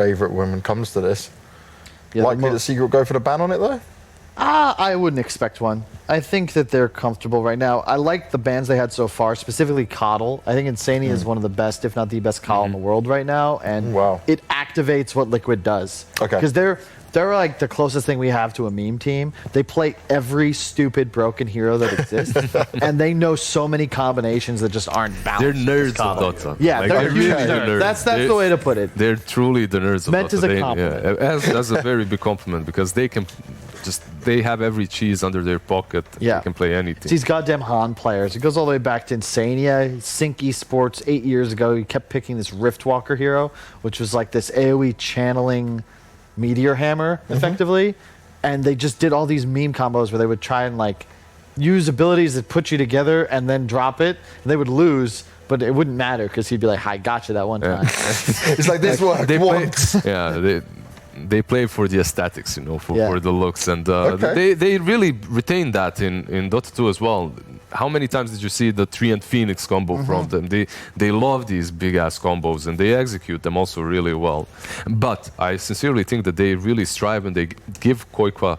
favourite when it comes to this. Yeah, Likely that Secret will go for the ban on it, though? I wouldn't expect one. I think that they're comfortable right now. I like the bans they had so far, specifically Coddle. I think Insania is one of the best, if not the best Coddle in the world right now, and it activates what Liquid does. Okay. Because they're like the closest thing we have to a meme team. They play every stupid broken hero that exists, and they know so many combinations that just aren't balanced. They're nerds of Dota. Yeah, like, they're huge nerds. That's the way to put it. They're truly the nerds of Meant Dota. as a compliment. As a very big compliment, because they can they have every cheese under their pocket. Yeah. They can play anything. It's these goddamn Han players. It goes all the way back to Insania, Sync Esports 8 years ago. He kept picking this Riftwalker hero, which was like this AoE channeling meteor hammer, effectively. And they just did all these meme combos where they would try and like use abilities that put you together and then drop it. And they would lose, but it wouldn't matter because he'd be like, I got you that one time. It's like this worked once. They play for the aesthetics, you know, for the looks, and they really retain that in Dota 2 as well. How many times did you see the Tree and Phoenix combo from them? They love these big ass combos and they execute them also really well. But I sincerely think that they really strive and they give Koikwa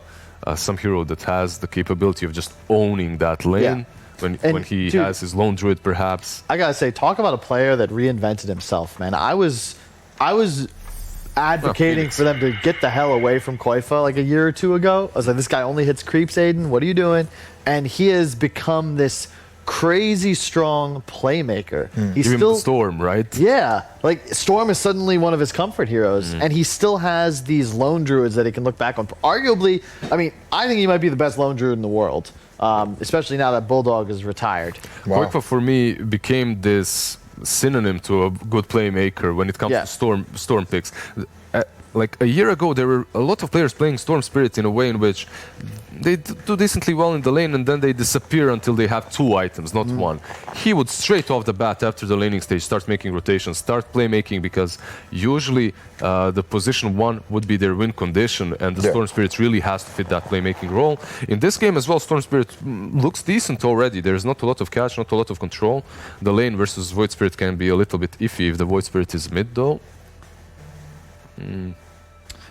some hero that has the capability of just owning that lane. When he has his lone druid, perhaps. I gotta say, talk about a player that reinvented himself, man. I was advocating for them to get the hell away from Koifa like a year or two ago. I was like, this guy only hits creeps, Aiden. What are you doing? And he has become this crazy strong playmaker. He's Even still Storm, right? Yeah, like Storm is suddenly one of his comfort heroes, and he still has these lone druids that he can look back on. Arguably, I mean, I think he might be the best lone druid in the world, especially now that Bulldog is retired. Koikwa for me became this synonym to a good playmaker when it comes to storm picks. Like a year ago, there were a lot of players playing Storm Spirit in a way in which they do decently well in the lane and then they disappear until they have 2 items, not 1. He would straight off the bat after the laning stage start making rotations, start playmaking, because usually the position 1 would be their win condition, and the Storm Spirit really has to fit that playmaking role. In this game as well, Storm Spirit looks decent already. There's not a lot of catch, not a lot of control. The lane versus Void Spirit can be a little bit iffy if the Void Spirit is mid though.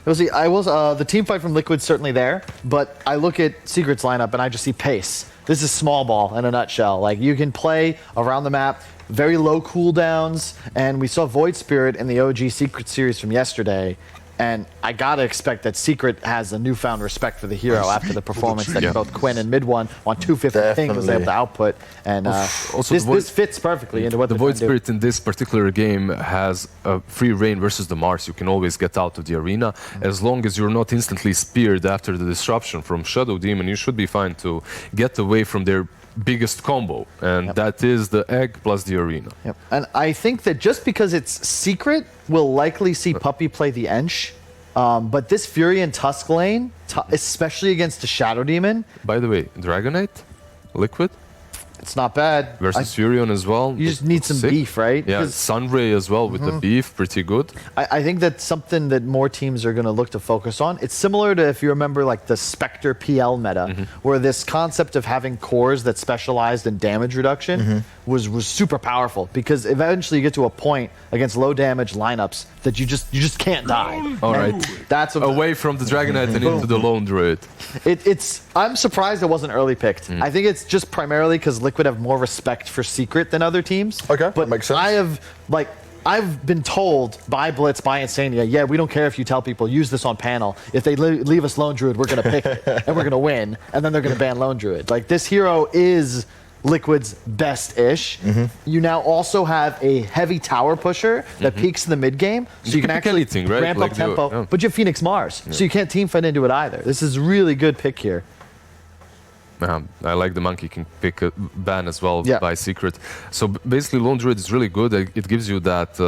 We'll see. The team fight from Liquid's certainly there, but I look at Secret's lineup and I just see pace. This is small ball in a nutshell. Like, you can play around the map, very low cooldowns, and we saw Void Spirit in the OG Secret series from yesterday. And I gotta expect that Secret has a newfound respect for the hero after the performance that both Quinn and Mid One on 250 ping was able to output. And also this fits perfectly into what the Void Spirit in this particular game has a free reign versus the Mars. You can always get out of the arena as long as you're not instantly speared after the disruption from Shadow Demon. You should be fine to get away from their biggest combo, and that is the egg plus the arena. And I think that just because it's Secret, we'll likely see Puppey play the Ench, but this Fury and Tusk lane, especially against the Shadow Demon. By the way, Dragonite, Liquid, it's not bad. Versus Furion as well. You just need some beef, right? Yeah, Sunray as well with the beef, pretty good. I think that's something that more teams are going to look to focus on. It's similar to, if you remember, like the Spectre PL meta, where this concept of having cores that specialized in damage reduction was super powerful, because eventually you get to a point against low damage lineups that you just can't die. All right, that's away from the Dragonite and into the Lone Druid. I'm surprised it wasn't early picked. I think it's just primarily because Liquid have more respect for Secret than other teams. Okay, but that makes sense. I've been told by Blitz, by Insania, we don't care if you tell people, use this on panel. If they leave us Lone Druid, we're going to pick it, and we're going to win, and then they're going to ban Lone Druid. Like, this hero is Liquid's best-ish. You now also have a heavy tower pusher that peaks in the mid-game, so you can actually ramp up tempo, but you have Phoenix Mars, so you can't team fight into it either. This is a really good pick here. I like the Monkey King pick ban as well by Secret. So basically, Lone Druid is really good. It gives you that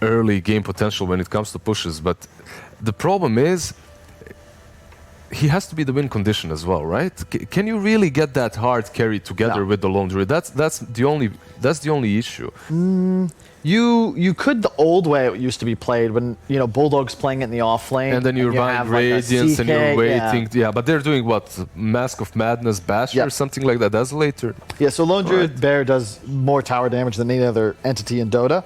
early game potential when it comes to pushes. But the problem is, he has to be the win condition as well, right? Can you really get that hard carry together with the Lone Druid? That's the only issue. You could the old way it used to be played, when Bulldog's playing it in the off lane, and then you're buying Radiance and you're waiting. But they're doing what, Mask of Madness Basher or something like that. That's later. Yeah, so Lone Druid Bear does more tower damage than any other entity in Dota.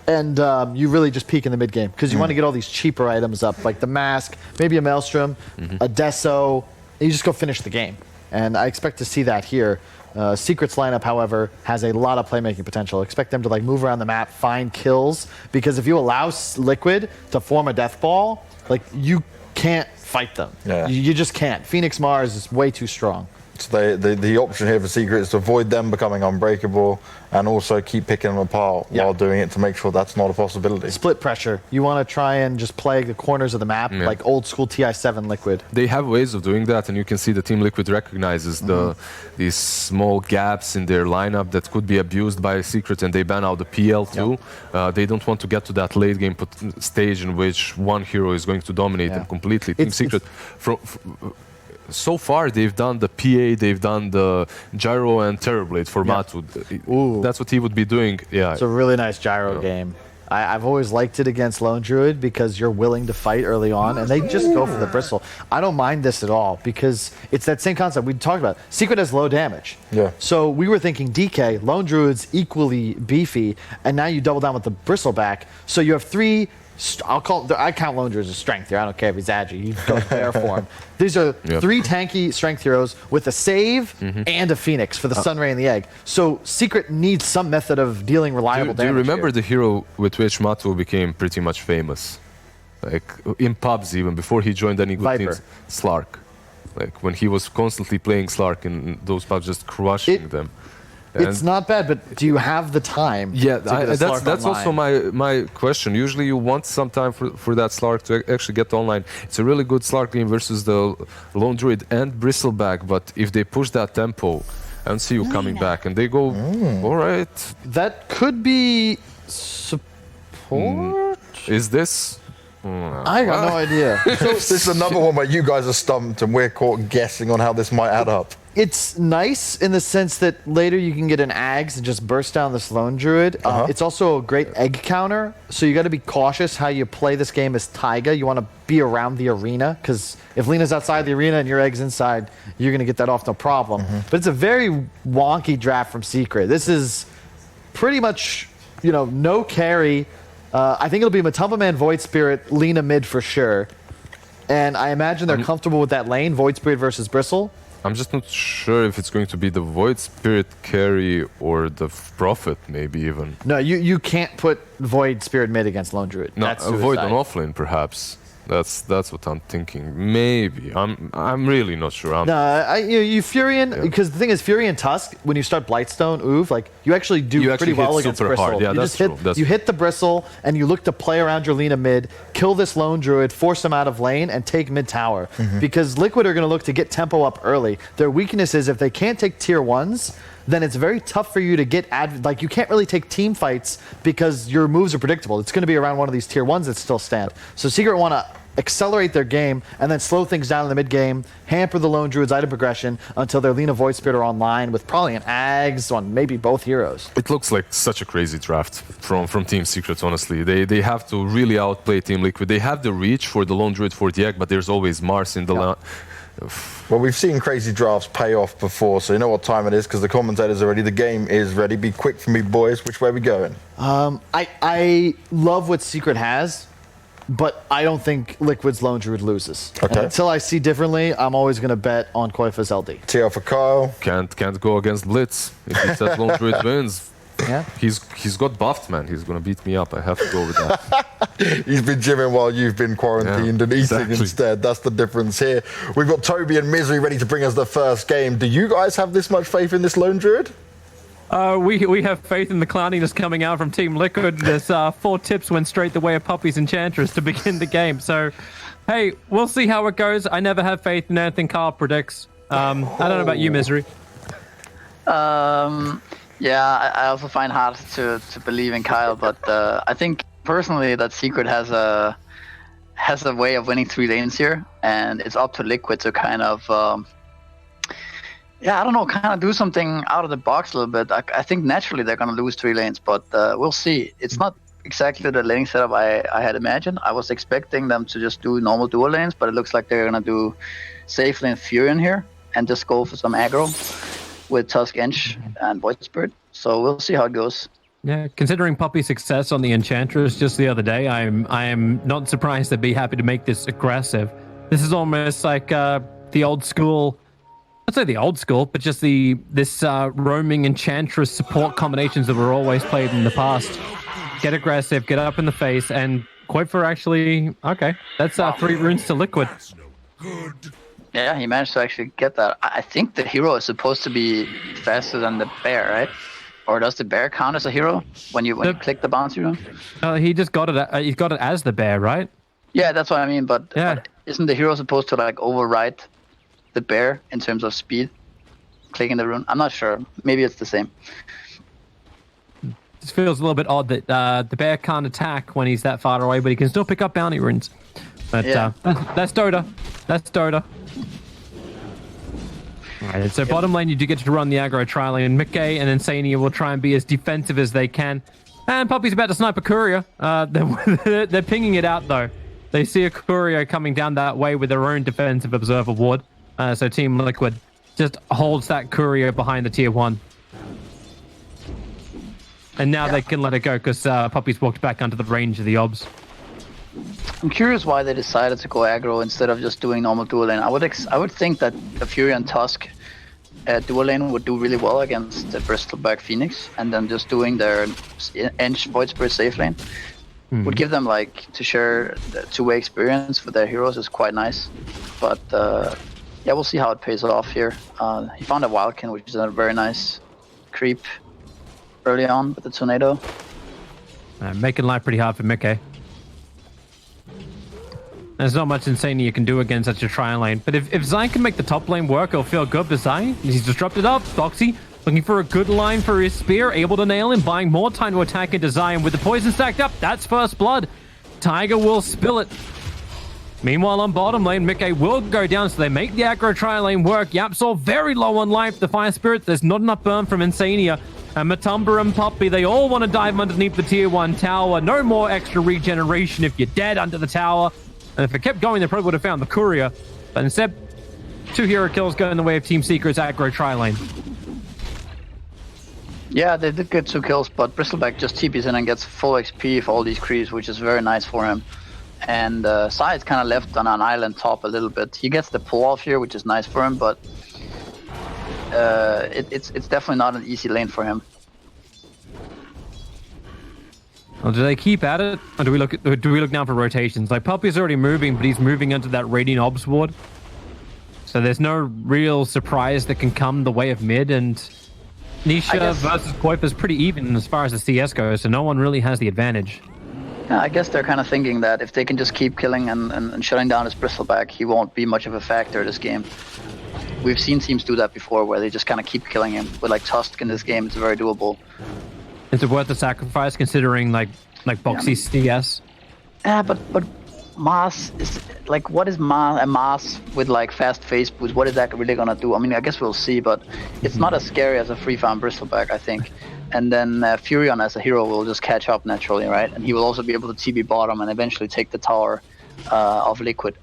And you really just peak in the mid game because you want to get all these cheaper items up, like the Mask, maybe a Maelstrom, a Deso, and you just go finish the game. And I expect to see that here. Secret's lineup, however, has a lot of playmaking potential. Expect them to like move around the map, find kills, because if you allow Liquid to form a death ball, like you can't fight them. Yeah. You just can't. Phoenix Mars is way too strong. So the option here for Secret is to avoid them becoming unbreakable and also keep picking them apart while doing it to make sure that's not a possibility. Split pressure. You want to try and just play the corners of the map like old school TI7 Liquid. They have ways of doing that, and you can see the Team Liquid recognizes these small gaps in their lineup that could be abused by Secret, and they ban out the PL too. They don't want to get to that late game stage in which one hero is going to dominate them completely. Team Secret, so far they've done the PA, they've done the Gyro and Terrorblade for Matu. That's what he would be doing. Yeah, it's a really nice Gyro game. I've always liked it against Lone Druid because you're willing to fight early on, and they just go for the bristle. I don't mind this at all because it's that same concept we talked about. Secret has low damage. Yeah. So we were thinking DK, Lone Druid's equally beefy, and now you double down with the bristleback. So you have three. I count Lone Druid as a strength here. I don't care if he's agi. He goes bear form. These are three tanky strength heroes with a save and a Phoenix for the Sun Ray and the Egg. So Secret needs some method of dealing reliable damage. Do you remember here. the hero with which Matu became pretty much famous? Like in pubs even, before he joined any good teams? Slark. Like when he was constantly playing Slark in those pubs, just crushing them. It's not bad, but do you have the time? Yeah, to that's also my question. Usually you want some time for that Slark to actually get online. It's a really good Slark game versus the Lone Druid and Bristleback, but if they push that tempo, I don't see you coming back, and they go, all right. That could be support? Is this? I got no idea. So this is another one where you guys are stumped and we're caught guessing on how this might add up. It's nice in the sense that later you can get an Ags and just burst down this Lone Druid. It's also a great egg counter, so you got to be cautious how you play this game as Taiga. You want to be around the arena, because if Lena's outside the arena and your Egg's inside, you're going to get that off no problem. But it's a very wonky draft from Secret. This is pretty much, no carry. I think it'll be Matumba Man, Void Spirit, Lena mid for sure. And I imagine they're comfortable with that lane, Void Spirit versus Bristle. I'm just not sure if it's going to be the Void Spirit carry or the Prophet, maybe even. No, you can't put Void Spirit mid against Lone Druid. No, That's Void on offlane, perhaps. That's what I'm thinking. Maybe. I'm really not sure. You Furion, because the thing is, Furion Tusk, when you start Blightstone, like you actually do pretty well against Bristle. Hard. Yeah, you hit the Bristle and you look to play around your Lena mid, kill this Lone Druid, force him out of lane, and take mid tower. Because Liquid are going to look to get tempo up early. Their weakness is if they can't take tier 1s, then it's very tough for you to get you can't really take team fights because your moves are predictable. It's going to be around one of these tier 1s that still stand. So Secret want to accelerate their game and then slow things down in the mid game, hamper the Lone Druid's item progression until their Lena Void Spirit are online with probably an Ags on maybe both heroes. It looks like such a crazy draft from Team Secret, honestly. They have to really outplay Team Liquid. They have the reach for the Lone Druid for the Egg, but there's always Mars in the Well, we've seen crazy drafts pay off before, so you know what time it is, because the commentators are ready. The game is ready. Be quick for me, boys. Which way are we going? I love what Secret has, but I don't think Liquid's Lone Druid loses. Okay. And until I see differently, I'm always going to bet on Qualifiers LD. TL for Kyle. Can't go against Blitz. If he said Lone Druid wins, yeah, he's got buffed, man. He's gonna beat me up. I have to go with that. He's been gymming while you've been quarantined and eating instead. That's the difference here. We've got Toby and Misery ready to bring us the first game. Do you guys have this much faith in this Lone Druid? We have faith in the clowniness coming out from Team Liquid. There's 4 tips went straight the way of Puppy's Enchantress to begin the game. So, hey, we'll see how it goes. I never have faith in anything Carl predicts. I don't know about you, Misery. Yeah, I also find hard to believe in Kyle, but I think personally that Secret has a way of winning 3 lanes here, and it's up to Liquid to kind of do something out of the box a little bit. I think naturally they're going to lose 3 lanes, but we'll see. It's not exactly the laning setup I had imagined. I was expecting them to just do normal dual lanes, but it looks like they're going to do safe lane Furion here and just go for some aggro with Tusk, Ench, and Void Spirit. So we'll see how it goes. Yeah, considering Puppy's success on the Enchantress just the other day, I am not surprised to be happy to make this aggressive. This is almost like the old school. I'd say the old school, but just this roaming Enchantress support combinations that were always played in the past. Get aggressive, get up in the face, and Qualifier actually, okay, that's 3 runes to Liquid. Yeah, he managed to actually get that. I think the hero is supposed to be faster than the bear, right? Or does the bear count as a hero when you click the bouncy rune? He just got it. He's got it as the bear, right? Yeah, that's what I mean. But, yeah. But isn't the hero supposed to like override the bear in terms of speed, clicking the rune? I'm not sure. Maybe it's the same. This feels a little bit odd that the bear can't attack when he's that far away, but he can still pick up bounty runes. But yeah. That's Dota. That's Dota. All right, so bottom lane, you do get to run the aggro trial, and Mickey and Insania will try and be as defensive as they can. And Puppy's about to snipe a courier. They're pinging it out, though. They see a courier coming down that way with their own defensive observer ward. So Team Liquid just holds that courier behind the tier 1. And now they can let it go because Puppy's walked back onto the range of the obs. I'm curious why they decided to go aggro instead of just doing normal dual lane. I would think that the Fury and Tusk dual lane would do really well against the Bristleback Phoenix, and then just doing their Ench Void Spirit safe lane would give them like to share the two-way experience for their heroes is quite nice. But yeah, we'll see how it pays off here. He found a Wildkin, which is a very nice creep early on with the tornado. Making life pretty hard for Mickey. There's not much Insania you can do against such a trial lane. But if Zai can make the top lane work, it'll feel good. But Zai, he's disrupted up. Boxy looking for a good line for his spear, able to nail him, buying more time to attack into Zai. And with the poison stacked up, that's first blood. Tiger will spill it. Meanwhile, on bottom lane, Mickey will go down, so they make the aggro trial lane work. Yapsol very low on life. The Fire Spirit, there's not enough burn from Insania. And Matumba and Puppy, they all want to dive underneath the tier 1 tower. No more extra regeneration if you're dead under the tower. And if it kept going, they probably would have found the courier. But instead, 2 hero kills go in the way of Team Secret's aggro tri-lane. Yeah, they did get 2 kills, but Bristleback just TPs in and gets full XP for all these creeps, which is very nice for him. And Sai is kind of left on an island top a little bit. He gets the pull off here, which is nice for him, but it's definitely not an easy lane for him. Well, do they keep at it, or do we look now for rotations? Like Puppy's already moving, but he's moving into that Radiant Obs ward. So there's no real surprise that can come the way of mid, and Nisha versus Qualifier is pretty even as far as the CS goes, so no one really has the advantage. Yeah, I guess they're kind of thinking that if they can just keep killing and shutting down his Bristleback, he won't be much of a factor this game. We've seen teams do that before, where they just kind of keep killing him. With like Tusk in this game, it's very doable. Is it worth the sacrifice considering like Boxy's CS? Yeah, but Mars is like, what is Mars with like fast phase boost? What is that really gonna do? I mean, I guess we'll see, but it's not as scary as a free farm Bristleback, I think. And then Furion as a hero will just catch up naturally, right? And he will also be able to TB bottom and eventually take the tower of Liquid.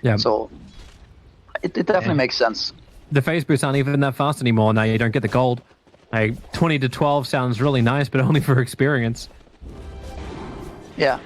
Yeah. So it definitely makes sense. The phase boosts aren't even that fast anymore. Now you don't get the gold. Like 20 to 12 sounds really nice, but only for experience. Yeah.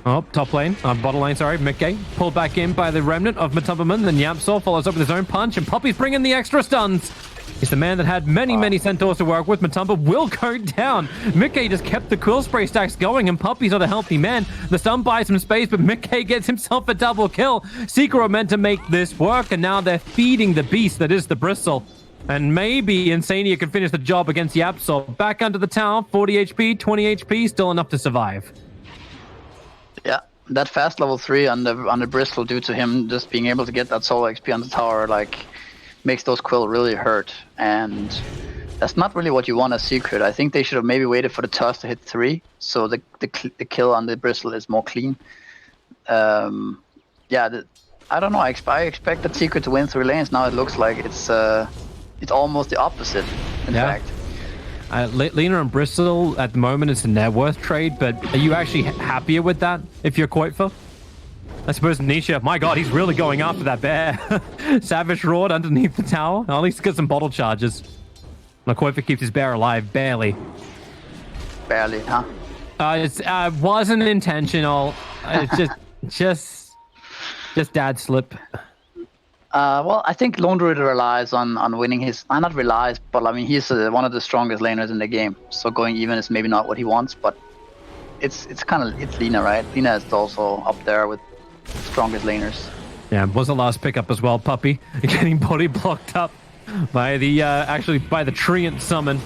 Oh, top lane, bottom lane, sorry, Mickey pulled back in by the remnant of Matumberman. Then Yapsol follows up with his own punch, and Poppy's bringing the extra stuns. He's the man that had many centaurs to work with. Matumba will go down. Mickey just kept the quill spray stacks going, and Puppy's not a healthy man. The stun buys some space, but Mickey gets himself a double kill. Secret were meant to make this work, and now they're feeding the beast that is the Bristle. And maybe Insania can finish the job against Yapsol. Back under the tower, 40 HP, 20 HP, still enough to survive. Yeah, that fast level 3 on the Bristle due to him just being able to get that solo XP on the tower, like, makes those Quill really hurt. And that's not really what you want as Secret. I think they should have maybe waited for the Tusk to hit 3, so the kill on the Bristle is more clean. Yeah, I don't know, I expect the Secret to win 3 lanes. Now it looks like it's almost the opposite, in fact. Lena and Bristol at the moment is a net worth trade, but are you actually happier with that if you're Qualifier? I suppose Nisha, my god, he's really going after that bear. Savage roared underneath the tower. At least get some bottle charges. Qualifier keeps his bear alive, barely. barely, huh? It wasn't intentional. It's just dad slip. Well, I think Lone Druid relies on winning his. Not relies, but I mean he's one of the strongest laners in the game. So going even is maybe not what he wants, but it's Lina, right? Lina is also up there with strongest laners. Yeah, was the last pickup as well, Puppy. Getting body blocked up by the by the Treant summon.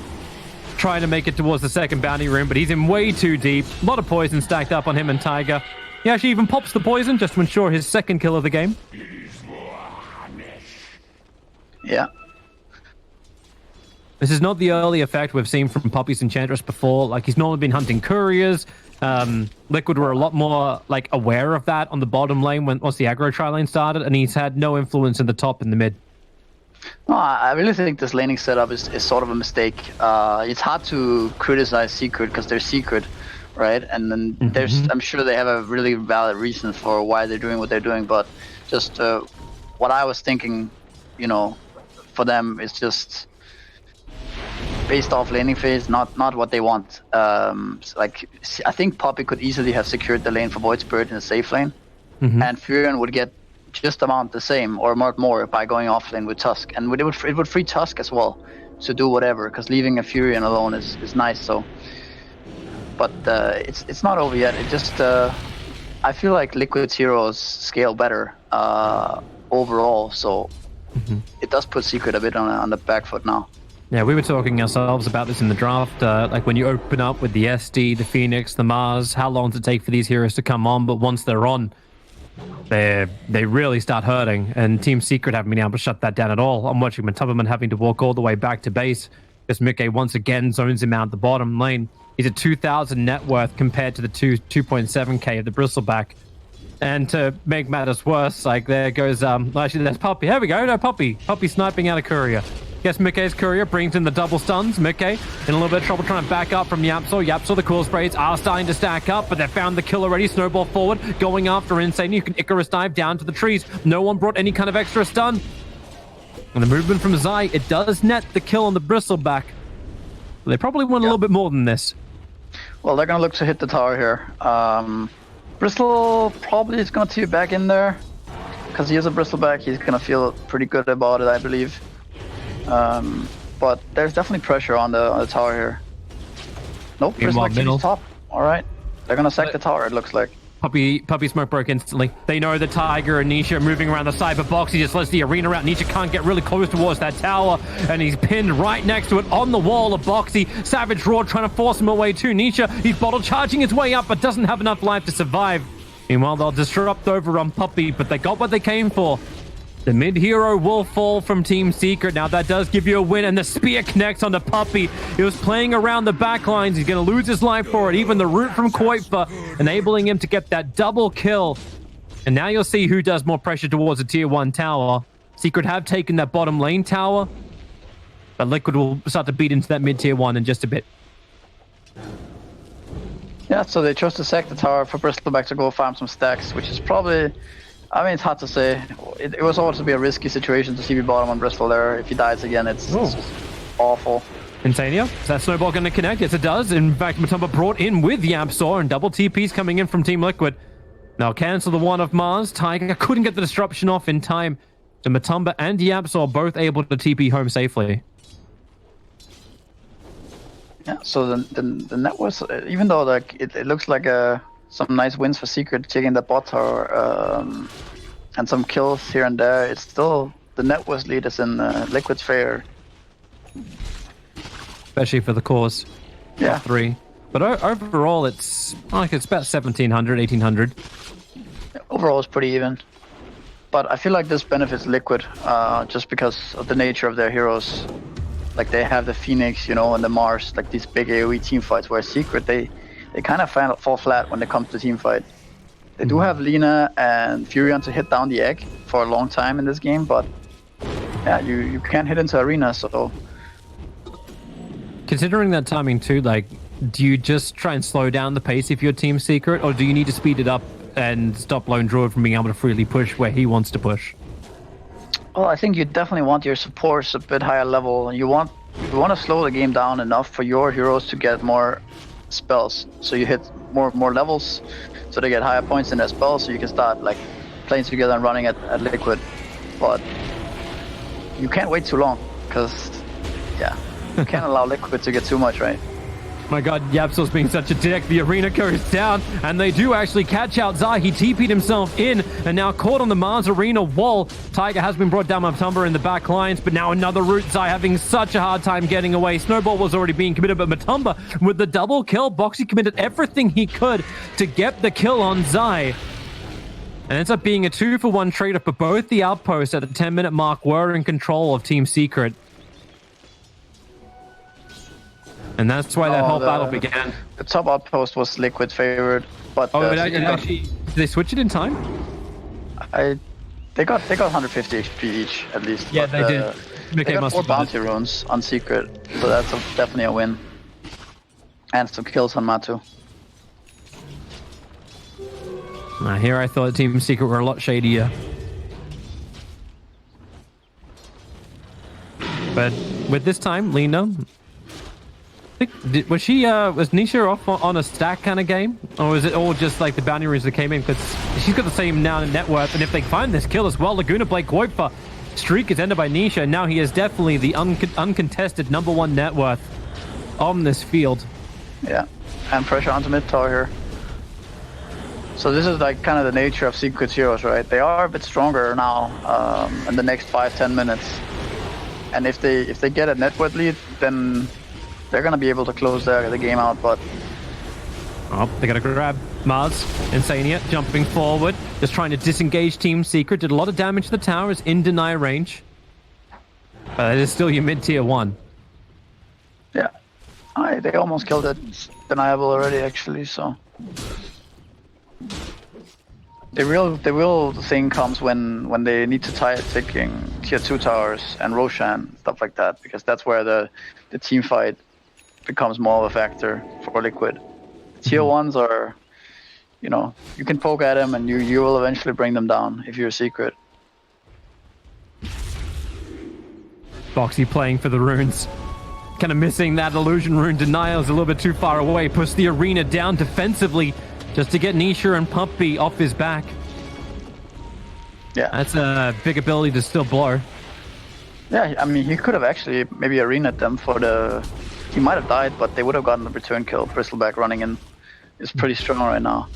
Trying to make it towards the second bounty room, but he's in way too deep. A lot of poison stacked up on him and Tiger. He actually even pops the poison just to ensure his second kill of the game. Yeah. This is not the early effect we've seen from Puppy's Enchantress before. Like, he's normally been hunting couriers. Liquid were a lot more, like, aware of that on the bottom lane once the aggro tri-lane started, and he's had no influence in the top and the mid. No, I really think this laning setup is sort of a mistake. It's hard to criticize Secret because they're Secret, right? And then I'm sure they have a really valid reason for why they're doing what they're doing, but just what I was thinking, you know, for them is just based off laning phase, not what they want. Like, I think Poppy could easily have secured the lane for Void Spirit in a safe lane, and Furion would get just about the same or more by going off lane with Tusk, and it would free Tusk as well to do whatever, because leaving a Furion alone is nice. So, but it's not over yet. It just I feel like Liquid's heroes scale better overall, so it does put Secret a bit on the back foot now. Yeah, we were talking ourselves about this in the draft. Like, when you open up with the SD, the Phoenix, the Mars, how long does it take for these heroes to come on? But once they're on, they really start hurting, and Team Secret haven't been able to shut that down at all. I'm watching Matubberman having to walk all the way back to base because Mickey once again zones him out the bottom lane. He's at 2,000 net worth compared to the 2.7k of the Bristleback. And to make matters worse, like, there goes actually there's Puppy. Here we go, no Puppy sniping out a courier. Guess Mickey's courier brings in the double stuns. Mickey in a little bit of trouble trying to back up from Yapsor. Yapsor, the cool sprays are starting to stack up, but they found the kill already. Snowball forward, going after Insane. You can Icarus dive down to the trees. No one brought any kind of extra stun. And the movement from Zai, it does net the kill on the Bristleback. They probably want a little bit more than this. Well, they're going to look to hit the tower here. Bristle probably is going to tee back in there, because he is a Bristleback. He's going to feel pretty good about it, I believe. But there's definitely pressure on the tower here. Nope, Bristleback keeps top. All right, they're going to sack the tower, it looks like. Puppy smoke broke instantly. They know the Tiger and Nisha are moving around the side, but Boxy just lets the arena out. Nisha can't get really close towards that tower, and he's pinned right next to it on the wall of Boxy. Savage Roar trying to force him away too. Nisha, he's bottle charging his way up, but doesn't have enough life to survive. Meanwhile, they'll disrupt over on Puppy, but they got what they came for. The mid-hero will fall from Team Secret. Now that does give you a win, and the spear connects onto Puppy. He was playing around the back lines. He's going to lose his life for it. Even the root from Kuiper, enabling him to get that double kill. And now you'll see who does more pressure towards the tier 1 tower. Secret have taken that bottom lane tower, but Liquid will start to beat into that mid-tier 1 in just a bit. Yeah, so they chose to sack the tower for Bristleback to go farm some stacks, which is probably... I mean, it's hard to say. It was always to be a risky situation to CB bottom on Bristol there. If he dies again, it's just awful. Insania, is that snowball going to connect? Yes, it does. In fact, Matumba brought in with Yapsor, and double TPs coming in from Team Liquid. Now cancel the one of Mars. Tiger couldn't get the disruption off in time. So Matumba and Yapsor both able to TP home safely. Yeah, so the net was, even though like it looks like some nice wins for Secret, taking the bot tower, and some kills here and there, it's still the net was lead is in Liquid's favor. Especially for the cause. Yeah. 3. But overall, it's about 1,700, 1,800. Overall, it's pretty even. But I feel like this benefits Liquid, just because of the nature of their heroes. Like, they have the Phoenix, you know, and the Mars, like these big AoE team fights, where Secret, they kind of fall flat when it comes to team fight. They do have Lina and Furion to hit down the egg for a long time in this game, but yeah, you can't hit into arena, so... Considering that timing too, like, do you just try and slow down the pace if you're Team Secret, or do you need to speed it up and stop Lone Druid from being able to freely push where he wants to push? Well, I think you definitely want your supports a bit higher level. You want to slow the game down enough for your heroes to get more spells. So you hit more levels, so they get higher points in their spells, so you can start like playing together and running at Liquid. But you can't wait too long, because yeah, you can't allow Liquid to get too much, right? My god, Yapso's being such a dick. The arena goes down, and they do actually catch out Zai. He TP'd himself in, and now caught on the Mars Arena wall. Tiger has been brought down by Matumba in the back lines, but now another route. Zai having such a hard time getting away. Snowball was already being committed, but Matumba with the double kill. Boxy committed everything he could to get the kill on Zai. And ends up being a 2-for-1 trade-off, but both the outposts at the 10-minute mark were in control of Team Secret. And that's why that whole battle began. The top outpost was Liquid favored, but actually, did they switch it in time? They got 150 HP each at least. Yeah, but, they did. They got 4 bounty runes on Secret, so that's definitely a win. And some kills on Matu. Here I thought Team Secret were a lot shadier. But with this time, Lena... Was Nisha off on a stack kind of game? Or was it all just like the bounty runes that came in? Because she's got the same now net worth, and if they find this kill as well, Laguna Blake Koipa streak is ended by Nisha, and now he is definitely the uncontested #1 net worth on this field. Yeah, and pressure onto mid tower here. So this is like kind of the nature of Secret's heroes, right? They are a bit stronger now in the next 5-10 minutes. And if they get a net worth lead, then they're going to be able to close the game out, but... Oh, they got to grab Mars. Insania jumping forward, just trying to disengage Team Secret. Did a lot of damage to the tower, is in deny range. It is still your mid-tier 1. Yeah. They almost killed it. It's deniable already, actually, so... The real thing comes when they need to tie taking tier 2 towers and Roshan, stuff like that, because that's where the team fight becomes more of a factor for Liquid. Tier 1s are, you know, you can poke at them and you will eventually bring them down if you're a Secret. Boxy playing for the runes. Kind of missing that illusion rune. Denial is a little bit too far away. Push the arena down defensively just to get Nisha and Pumpy off his back. Yeah. That's a big ability to still blow. Yeah, I mean, he could have actually maybe arena'd them for the... He might have died, but they would have gotten the return kill. Bristleback running in is pretty strong right now.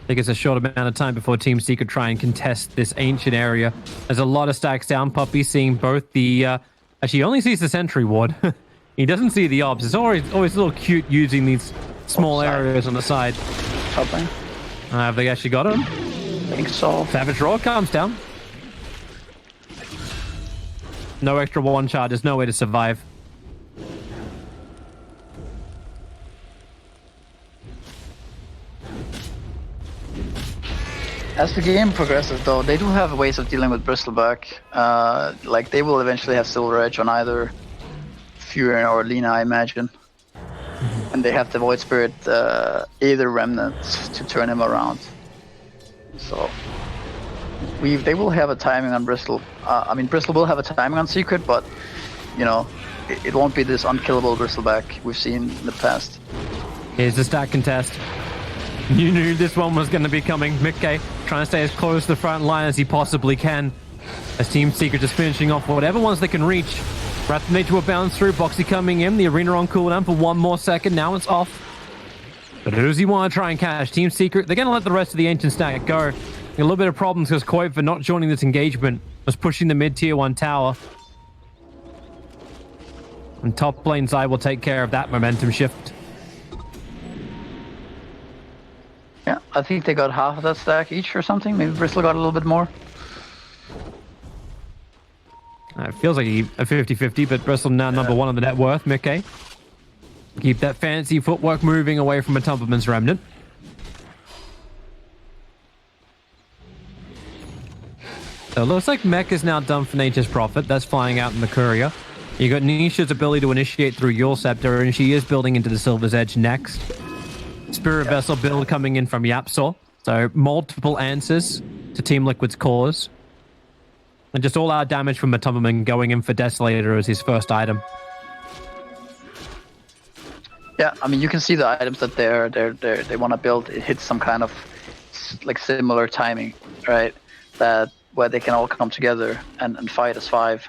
I think it's a short amount of time before Team Secret try and contest this ancient area. There's a lot of stacks down. Puppy seeing both the... Actually, he only sees the sentry ward. He doesn't see the ops. It's always a little cute using these small areas on the side. Top lane. Have they actually got him? I think so. Savage Roar comes down. No extra one shot. There's no way to survive. As the game progresses, though, they do have ways of dealing with Bristleback. Like, they will eventually have Silver Edge on either Fury or Lina, I imagine. And they have the Void Spirit, either Remnants, to turn him around. So, they will have a timing on Bristol. I mean, Bristol will have a timing on Secret, but, you know, it won't be this unkillable Bristleback we've seen in the past. Here's the stack contest. You knew this one was going to be coming. Mickey trying to stay as close to the front line as he possibly can. As Team Secret just finishing off whatever ones they can reach. Wrath of Nature will bounce through. Boxy coming in. The arena on cooldown for 1 more second. Now it's off. But who does he want to try and catch? Team Secret, they're going to let the rest of the Ancient stack go. A little bit of problems because Koiv for not joining this engagement was pushing the mid-tier 1 tower. And top lane side will take care of that momentum shift. Yeah, I think they got half of that stack each or something. Maybe Bristol got a little bit more. It feels like a 50-50, but Bristol now #1 on the net worth. Mickey. Keep that fancy footwork moving away from a Tumberman's Remnant. So it looks like Mech is now done for Nature's Prophet. That's flying out in the courier. You got Nisha's ability to initiate through Yule Scepter, and she is building into the Silver's Edge next. Spirit Vessel build coming in from Yapsor. So multiple answers to Team Liquid's cause. And just all-out damage from Matumberman going in for Desolator as his first item. Yeah, I mean, you can see the items that they want to build. It hits some kind of like similar timing, right? Where they can all come together and fight as 5.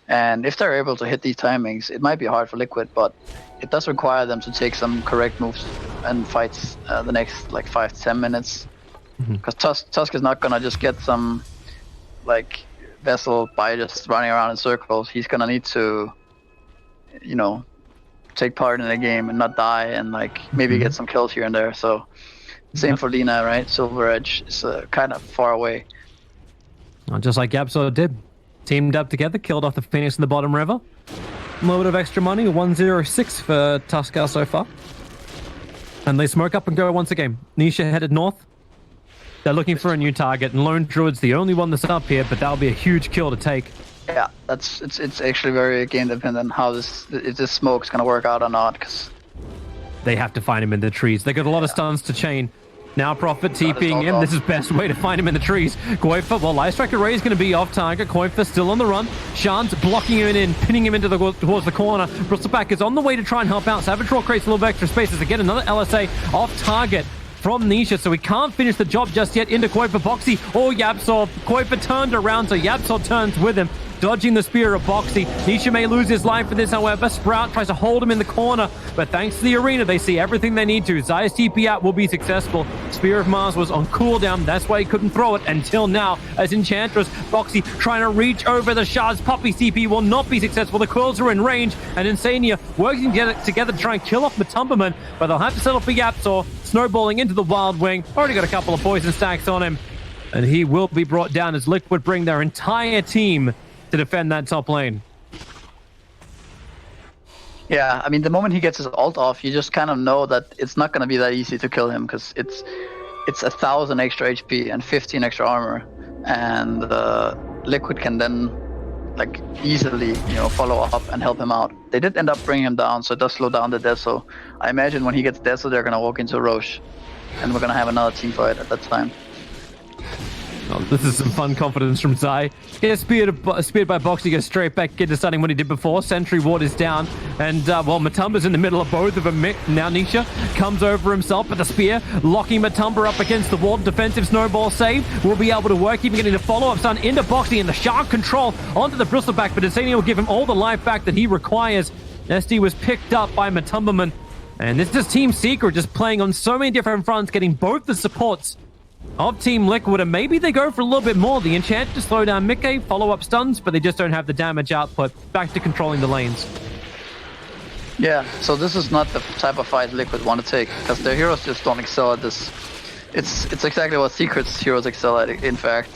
And if they're able to hit these timings, it might be hard for Liquid, but it does require them to take some correct moves and fights the next like 5 to 10 minutes. Because Tusk is not gonna just get some like vessel by just running around in circles. He's gonna need to, you know, take part in the game and not die and like maybe get some kills here and there. So same for Lina, right? Silver Edge is kind of far away. Just like YapzOr did. Teamed up together, killed off the Phoenix in the bottom river. A little bit of extra money, 106 for Tuskar so far. And they smoke up and go once again. Nisha headed north. They're looking for a new target, and Lone Druid's the only one that's up here, but that'll be a huge kill to take. Yeah, it's actually very game dependent how if this smoke's gonna work out or not, because they have to find him in the trees. They got a lot of stuns to chain. Now Prophet TPing him. This is best way to find him in the trees. Koifa, well, Light Striker Ray is going to be off target. Koifa still on the run. Shan's blocking him in, pinning him towards the corner. Bristleback is on the way to try and help out. Savage Roar creates a little bit extra space as they get another LSA off target from Nisha, so we can't finish the job just yet. Into Koifa, Boxy, or YapzOr. Koifa turned around, so YapzOr turns with him, dodging the spear of Boxy. Nisha may lose his life for this, however. Sprout tries to hold him in the corner, but thanks to the arena, they see everything they need to. Xayah's TP out will be successful. Spear of Mars was on cooldown, that's why he couldn't throw it until now. As Enchantress, Boxy trying to reach over the shards. Poppy's TP will not be successful. The coils are in range, and Insania working together to try and kill off Matumberman, but they'll have to settle for YapzOr. Snowballing into the Wild Wing. Already got a couple of poison stacks on him, and he will be brought down as Liquid bring their entire team to defend that top lane. Yeah, I mean, the moment he gets his ult off, you just kind of know that it's not going to be that easy to kill him, because it's 1,000 extra HP and 15 extra armor, and Liquid can then like easily, you know, follow up and help him out. They did end up bringing him down, so it does slow down the Deso. I imagine when he gets Deso, they're going to walk into Roche, and we're going to have another team fight at that time. Oh, this is some fun confidence from Zai. Gets speared by Boxy, goes straight back into starting what he did before. Sentry Ward is down, and well, Matumba's in the middle of both of them. Now Nisha comes over himself with the spear, locking Matumba up against the wall. Defensive snowball save will be able to work, even getting the follow-up stun into Boxy, and the shark control onto the Bristleback, but Insania will give him all the life back that he requires. SD was picked up by Matumberman, and this is Team Secret just playing on so many different fronts, getting both the supports of Team Liquid, and maybe they go for a little bit more. The enchant to slow down Mickey, follow-up stuns, but they just don't have the damage output. Back to controlling the lanes. Yeah, so this is not the type of fight Liquid want to take, because their heroes just don't excel at this. It's exactly what Secret's heroes excel at, in fact.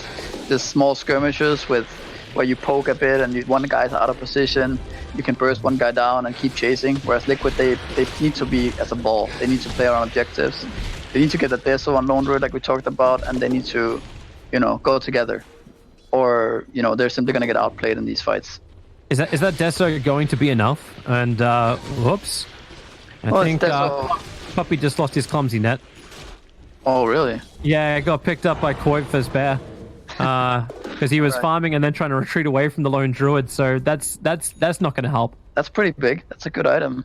This small skirmishes with where you poke a bit and one guy's out of position, you can burst one guy down and keep chasing, whereas Liquid, they need to be as a ball. They need to play around objectives. They need to get a Deso on Lone Druid like we talked about, and they need to, you know, go together. Or, you know, they're simply going to get outplayed in these fights. Is that Deso going to be enough? And, whoops. I think Puppy just lost his clumsy net. Oh, really? Yeah, it got picked up by Koifa's bear. Because he was farming and then trying to retreat away from the Lone Druid, so that's not going to help. That's pretty big. That's a good item.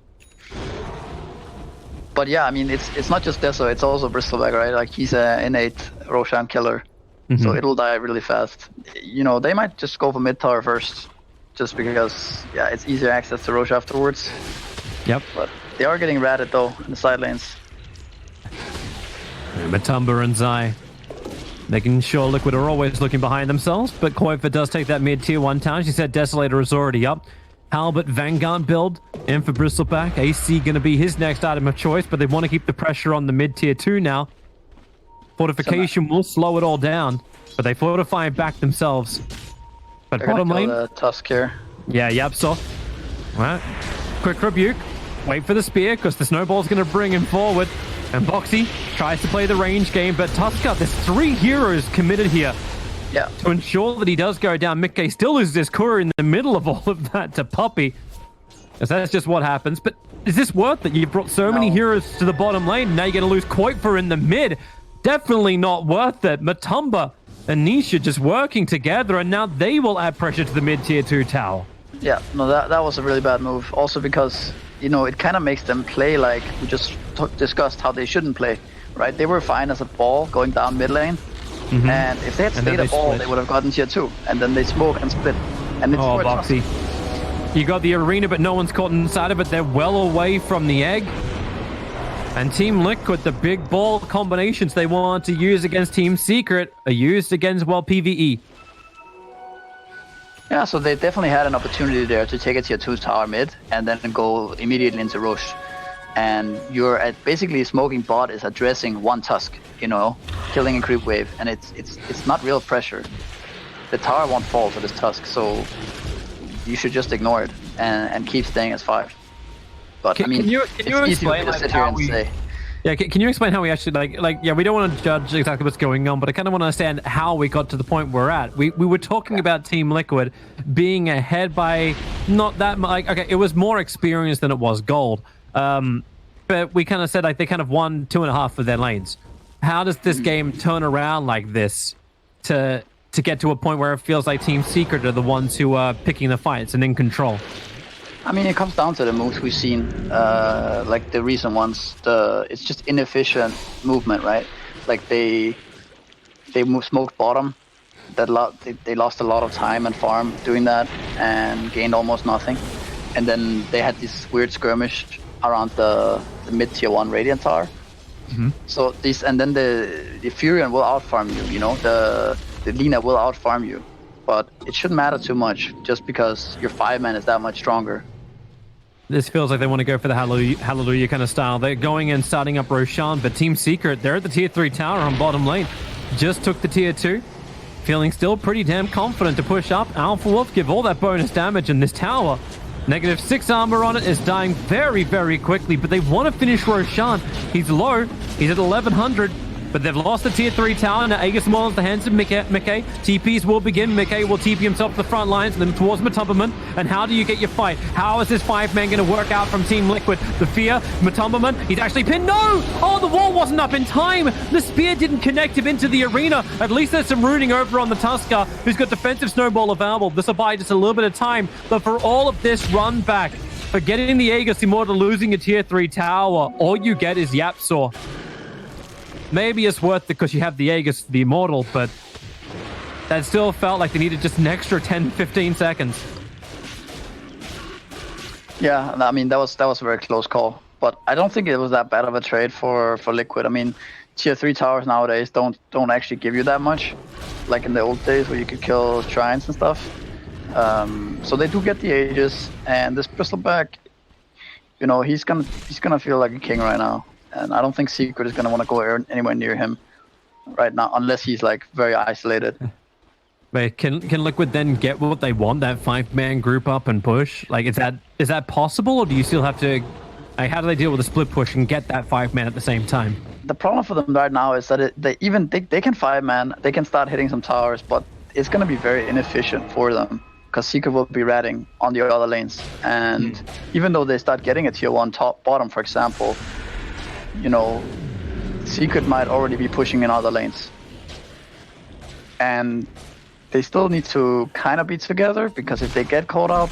But yeah, I mean, it's not just Deso, it's also Bristleback, right? Like, he's an innate Roshan killer, so it'll die really fast. You know, they might just go for mid tower first, just because, yeah, it's easier access to Roche afterwards. Yep. But they are getting ratted, though, in the side lanes. Matumba and Zai making sure Liquid are always looking behind themselves, but Koifa does take that mid tier 1 town. She said Desolator is already up. Halbert Vanguard build in for Bristleback. AC going to be his next item of choice, but they want to keep the pressure on the mid tier 2 now. Fortification will slow it all down, but they fortify it back themselves. But bottom lane, Tusk here. Yeah, YapzOr. Right. Quick rebuke. Wait for the spear, because the snowball's going to bring him forward. And Boxy tries to play the range game, but Tusker, there's 3 heroes committed here. Yeah. To ensure that he does go down. Mickey still loses his Kura in the middle of all of that to Puppy. Because that's just what happens. But is this worth it? You've brought so many heroes to the bottom lane. Now you're going to lose Koifa in the mid. Definitely not worth it. Matumba and Nisha just working together, and now they will add pressure to the mid tier 2 tower. Yeah, no, that was a really bad move. Also because it kind of makes them play like we just discussed how they shouldn't play, right? They were fine as a ball going down mid lane, and if they had stayed a ball, they would have gotten tier 2, and then they smoke and split. And it's Boxy. You got the arena, but no one's caught inside of it. They're well away from the egg. And Team Liquid, the big ball combinations they want to use against Team Secret are used against, well, PvE. Yeah, so they definitely had an opportunity there to take a tier 2 tower mid and then go immediately into Rosh. And you're at basically smoking bot is addressing one Tusk, killing a creep wave, and it's not real pressure. The tower won't fall to this Tusk, so you should just ignore it and keep staying as 5. But can you explain how we? Yeah, can you explain how we actually we don't want to judge exactly what's going on, but I kind of want to understand how we got to the point we're at. We were talking about Team Liquid being ahead by not that much. Okay, it was more experience than it was gold. But we kind of said they kind of won 2.5 of their lanes. How does this game turn around like this to get to a point where it feels like Team Secret are the ones who are picking the fights and in control? I mean, it comes down to the moves we've seen, like the recent ones. It's just inefficient movement, right? Like they smoked bottom. They lost a lot of time and farm doing that and gained almost nothing. And then they had this weird skirmish around the mid tier 1 Radiant Tower. So and then the Furion will outfarm you. The Lina will outfarm you. But it shouldn't matter too much just because your 5-man is that much stronger. This feels like they want to go for the Hallelujah kind of style. They're going and starting up Roshan, but Team Secret, they're at the tier 3 tower on bottom lane. Just took the tier 2. Feeling still pretty damn confident to push up. Alpha Wolf give all that bonus damage in this tower. -6 armor on it, is dying very, very quickly, but they want to finish Roshan. He's low. He's at 1100. But they've lost the tier 3 tower. Now Aegis Maul the hands of Mickey. TPs will begin. Mickey will TP himself to the front lines and then towards Matumberman. And how do you get your fight? How is this 5-man going to work out from Team Liquid? The fear, Matumberman, he's actually pinned. No! Oh, the wall wasn't up in time. The spear didn't connect him into the arena. At least there's some rooting over on the Tusker, who's got defensive snowball available. This will buy just a little bit of time. But for all of this run back, for getting the Aegis Immortal, losing a tier 3 tower, all you get is Yapsaw. Maybe it's worth it because you have the Aegis, the Immortal, but that still felt like they needed just an extra 10-15 seconds. Yeah, I mean, that was a very close call. But I don't think it was that bad of a trade for Liquid. I mean, tier 3 towers nowadays don't actually give you that much, like in the old days where you could kill shrines and stuff. So they do get the Aegis, and this Bristleback, he's gonna feel like a king right now. And I don't think Secret is going to want to go anywhere near him right now, unless he's very isolated. But can Liquid then get what they want, that 5-man group up and push? Is that possible, or do you still have to? How do they deal with a split push and get that 5-man at the same time? The problem for them right now is that they can 5-man, they can start hitting some towers, but it's going to be very inefficient for them because Secret will be ratting on the other lanes. And even though they start getting a tier 1 top bottom, for example, Secret might already be pushing in other lanes. And they still need to kind of be together, because if they get caught out,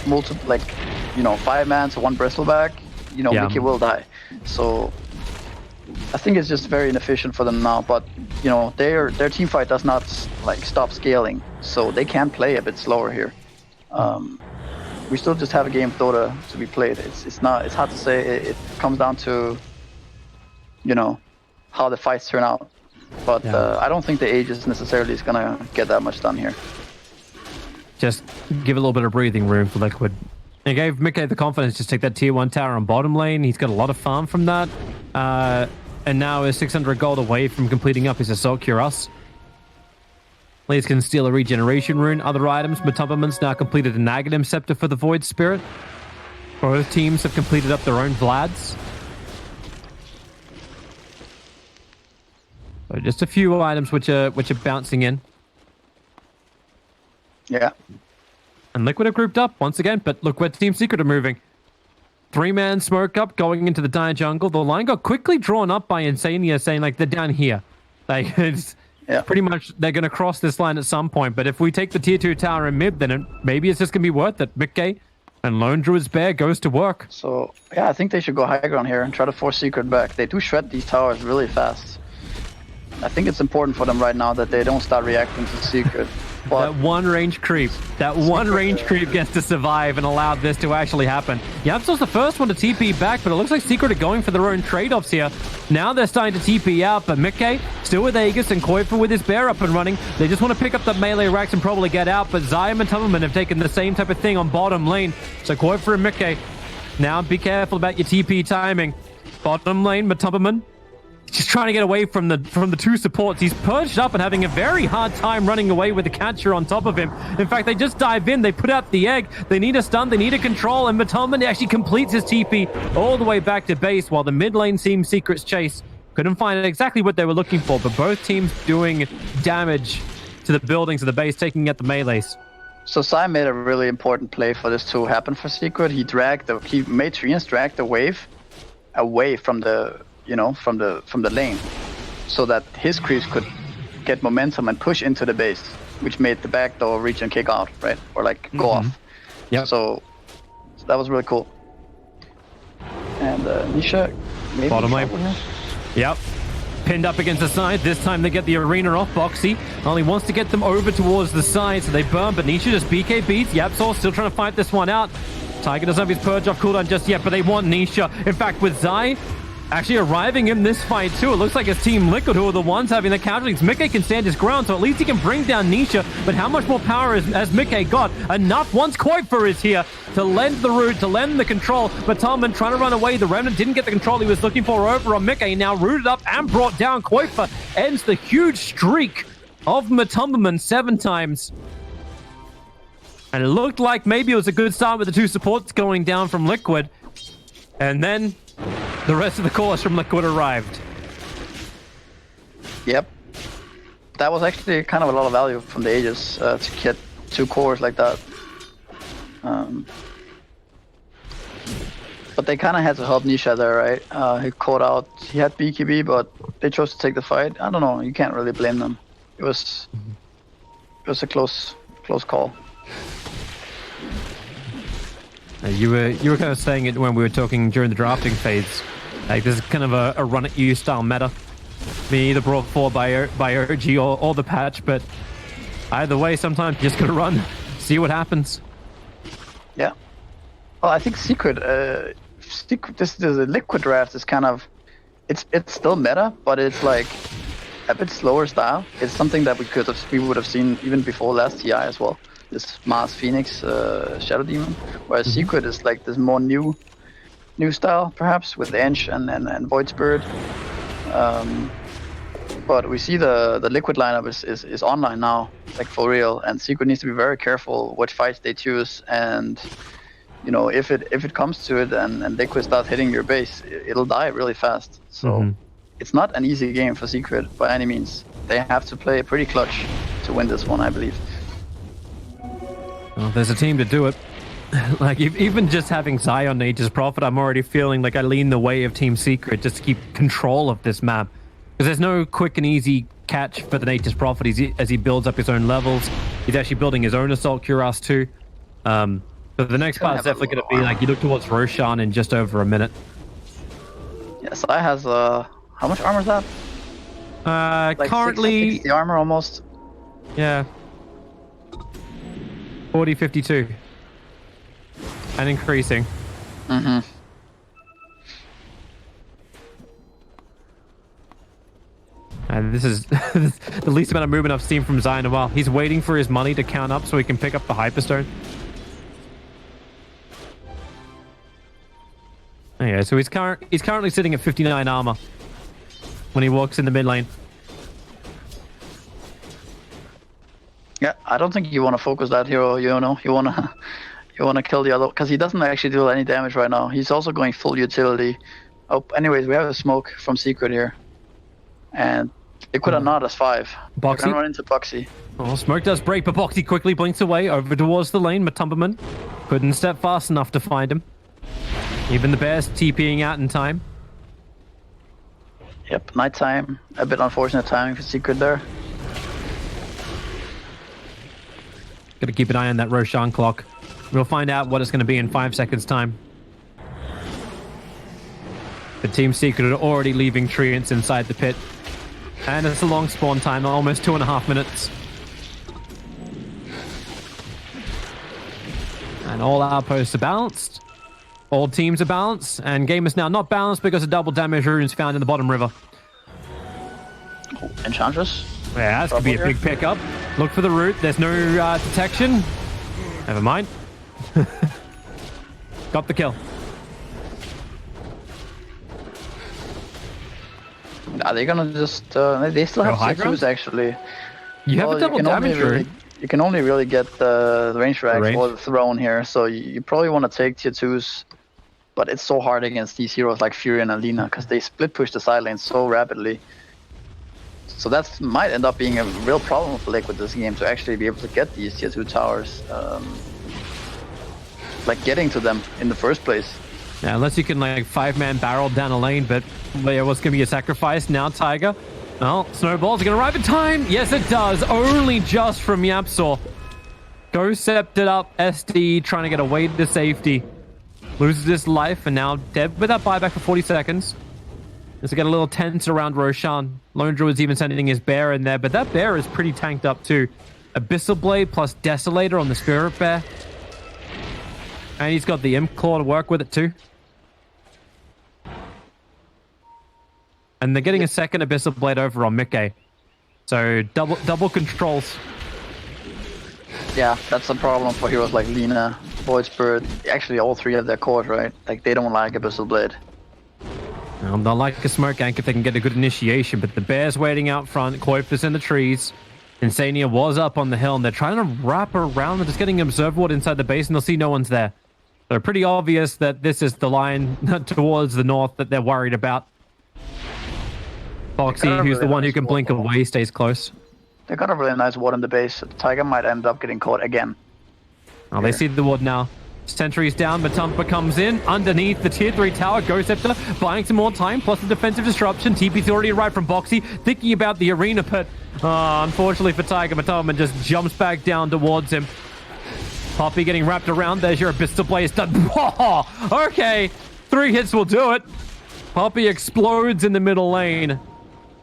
5-man to 1 Bristleback, Mickey will die. So I think it's just very inefficient for them now, but their team fight does not stop scaling, so they can play a bit slower here. We still just have a game of Dota to be played. It's hard to say. It comes down to how the fights turn out. But I don't think the Aegis necessarily is gonna get that much done here. Just give a little bit of breathing room for Liquid. It gave Mickey the confidence to take that tier 1 tower on bottom lane. He's got a lot of farm from that. And now is 600 gold away from completing up his Assault Cuirass. Players can steal a regeneration rune. Other items, Matumberman's now completed an Aghanim Scepter for the Void Spirit. Both teams have completed up their own Vlads. So just a few items which are bouncing in. Yeah. And Liquid are grouped up once again, but look where Team Secret are moving. 3-man smoke up going into the dire jungle. The line got quickly drawn up by Insania, saying they're down here. It's pretty much they're going to cross this line at some point. But if we take the tier 2 tower in mid, then maybe it's just going to be worth it. Mickey And Lone Druid's Bear goes to work. So, yeah, I think they should go high ground here and try to force Secret back. They do shred these towers really fast. I think it's important for them right now that they don't start reacting to Secret. But That one range creep gets to survive and allow this to actually happen. Yapso's the first one to TP back, but it looks like Secret are going for their own trade-offs here. Now they're starting to TP out, but Mickey still with Aegis and Koifer with his Bear up and running. They just want to pick up the melee racks and probably get out, but Zion and Tumberman have taken the same type of thing on bottom lane. So Koifer and Mickey, now be careful about your TP timing. Bottom lane, Matumberman just trying to get away from the two supports. He's perched up and having a very hard time running away with the catcher on top of him. In fact, they just dive in. They put out the egg. They need a stun. They need a control. And Matumban actually completes his TP all the way back to base while the mid lane Team Secret's chase couldn't find exactly what they were looking for. But both teams doing damage to the buildings of the base, taking out the melees. So Sai made a really important play for this to happen for Secret. He made Trians drag the wave away from the from the lane, so that his creeps could get momentum and push into the base, which made the backdoor region kick out, right? Or like go off. Yeah. So that was really cool. And Nisha, maybe Bottom lane. here? Yep. Pinned up against the side. This time they get the arena off. Boxy only wants to get them over towards the side, so they burn, but Nisha just BK beats. Yapsor still trying to fight this one out. Tiger doesn't have his purge off cooldown just yet, but they want Nisha. In fact, with Zai actually arriving in this fight too, it looks like it's Team Liquid who are the ones having the casualties. Mickey can stand his ground, so at least he can bring down Nisha, but how much more power has Mickey got? Enough once Koifer is here to lend the root, to lend the control, but Talman trying to run away. The Remnant didn't get the control he was looking for over on Mickey, now rooted up and brought down. Koifer ends the huge streak of Matumberman 7 times. And it looked like maybe it was a good start with the 2 supports going down from Liquid. And then the rest of the chorus from Liquid arrived. Yep. That was actually kind of a lot of value from the Aegis to get 2 cores like that. But they kind of had to help Nisha there, right? He caught out. He had BKB, but they chose to take the fight. I don't know. You can't really blame them. It was a close call. You were kind of saying it when we were talking during the drafting phase. Like, this is kind of a run at you style meta. Being either brought forward by OG or the patch, but either way, sometimes you just gotta run, see what happens. Yeah. Well, I think Secret, the Liquid draft is kind of, it's still meta, but it's like a bit slower style. It's something that we would have seen even before last TI as well. This Mars Phoenix Shadow Demon, whereas Secret is like this more new style, perhaps with Ench and Void Spirit. But we see the Liquid lineup is online now, like for real, and Secret needs to be very careful what fights they choose, and if it comes to it and Liquid starts hitting your base, it'll die really fast. So it's not an easy game for Secret by any means. They have to play pretty clutch to win this one, I believe. Well, there's a team to do it. Like, even just having Zion Nature's Prophet, I'm already feeling like I lean the way of Team Secret just to keep control of this map. Because there's no quick and easy catch for the Nature's Prophet as he builds up his own levels. He's actually building his own Assault Cuirass too. But the next part is definitely going to be like, you look towards Roshan in just over a minute. Yes, I has how much armor is that? Like Currently 60 armor almost. Yeah. 40-52. And increasing. Mm-hmm. And this is the least amount of movement I've seen from Zion in a while. He's waiting for his money to count up so he can pick up the Hyperstone. Yeah, so he's currently sitting at 59 armor when he walks in the mid lane. Yeah, I don't think you want to focus that hero. You want to kill the other, because he doesn't actually deal any damage right now. He's also going full utility. Oh, anyways, we have a smoke from Secret here, and it could have not as 5. Boxy can run into Boxy. Oh, smoke does break, but Boxy quickly blinks away over towards the lane. Matumberman couldn't step fast enough to find him. Even the bears TPing out in time. Yep, nighttime. A bit unfortunate timing for Secret there. Gotta keep an eye on that Roshan clock. We'll find out what it's going to be in 5 seconds' time. The Team Secret are already leaving treants inside the pit. And it's a long spawn time, almost 2.5 minutes. And all outposts are balanced. All teams are balanced. And game is now not balanced because of double damage runes found in the bottom river. Oh, Enchantress. Yeah, that's going to be a big pickup. Look for the root. There's no detection. Never mind. Got the kill. Are they gonna just... they still have high tier ground? 2s actually. You have a double damage rune. You can only really get the range rags or the throne here, so you probably want to take tier 2s. But it's so hard against these heroes like Fury and Alina, because they split push the side lane so rapidly. So that might end up being a real problem for Liquid this game, to actually be able to get these tier 2 towers. Like getting to them in the first place. Yeah, unless you can like 5-man barrel down a lane, but yeah, what's going to be a sacrifice now, Tiger? Well, Snowball's going to arrive in time. Yes, it does. Only just from Yapsaw. Go Scepted up. SD trying to get away to safety. Loses his life and now dead with that buyback for 40 seconds. Just to get a little tense around Roshan. Lone Druid's even sending his bear in there, but that bear is pretty tanked up too. Abyssal Blade plus Desolator on the Spirit Bear. And he's got the Imp Claw to work with it too. And they're getting a second Abyssal Blade over on Mickey. So double controls. Yeah, that's a problem for heroes like Lina, Void Spirit. Actually, all three of their cores, right? Like, they don't like Abyssal Blade. They'll like a smoke gank if they can get a good initiation, but the bear's waiting out front. Qualifiers in the trees. Insania was up on the hill, and they're trying to wrap around. They're just getting Observer Ward inside the base, and they'll see no one's there. So pretty obvious that this is the line towards the north that they're worried about. Foxy, who's the one who can blink away, stays close. They got a really nice ward in the base. So the Tiger might end up getting caught again. Oh, they see the ward now. Sentry's down, Matumpa comes in underneath the tier 3 tower. Ghost Scepter buying some more time, plus the defensive disruption. TP's already arrived from Boxy, thinking about the arena, but unfortunately for Tiger, Matumpa just jumps back down towards him. Poppy getting wrapped around. There's your Abyssal Blaze done. Oh, okay, 3 hits will do it. Poppy explodes in the middle lane.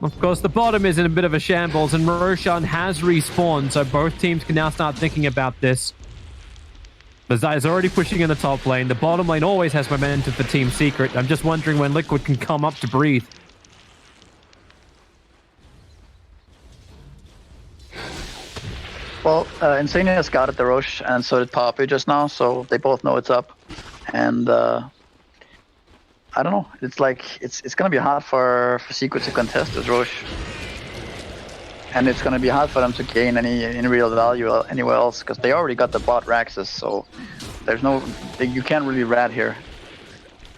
Of course, the bottom is in a bit of a shambles, and Roshan has respawned, so both teams can now start thinking about this. Bazai is already pushing in the top lane. The bottom lane always has momentum for Team Secret. I'm just wondering when Liquid can come up to breathe. Well, Insania has guarded the Roche, and so did Poppy just now, so they both know it's up. And I don't know. It's like it's gonna be hard for Secret to contest this Roche, and it's gonna be hard for them to gain any real value anywhere else, because they already got the bot Raxus, so there's no you can't really rat here.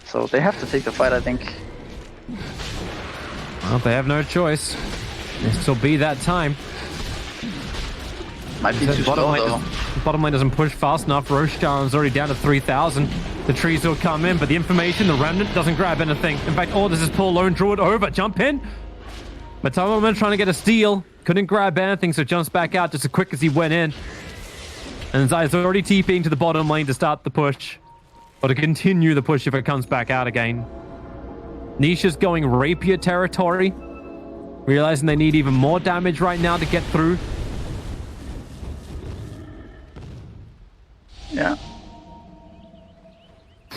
So they have to take the fight, I think. Well, they have no choice. This will be that time. Might be too slow though. The bottom lane doesn't push fast enough. Roshan's already down to 3,000. The trees will come in, but the information, the remnant doesn't grab anything. In fact, all this is pull Lone Druid over. Jump in. Matoma trying to get a steal. Couldn't grab anything, so jumps back out just as quick as he went in. And Zai's already TPing to the bottom lane to start the push. Or to continue the push if it comes back out again. Nisha's going Rapier territory. Realizing they need even more damage right now to get through. Yeah.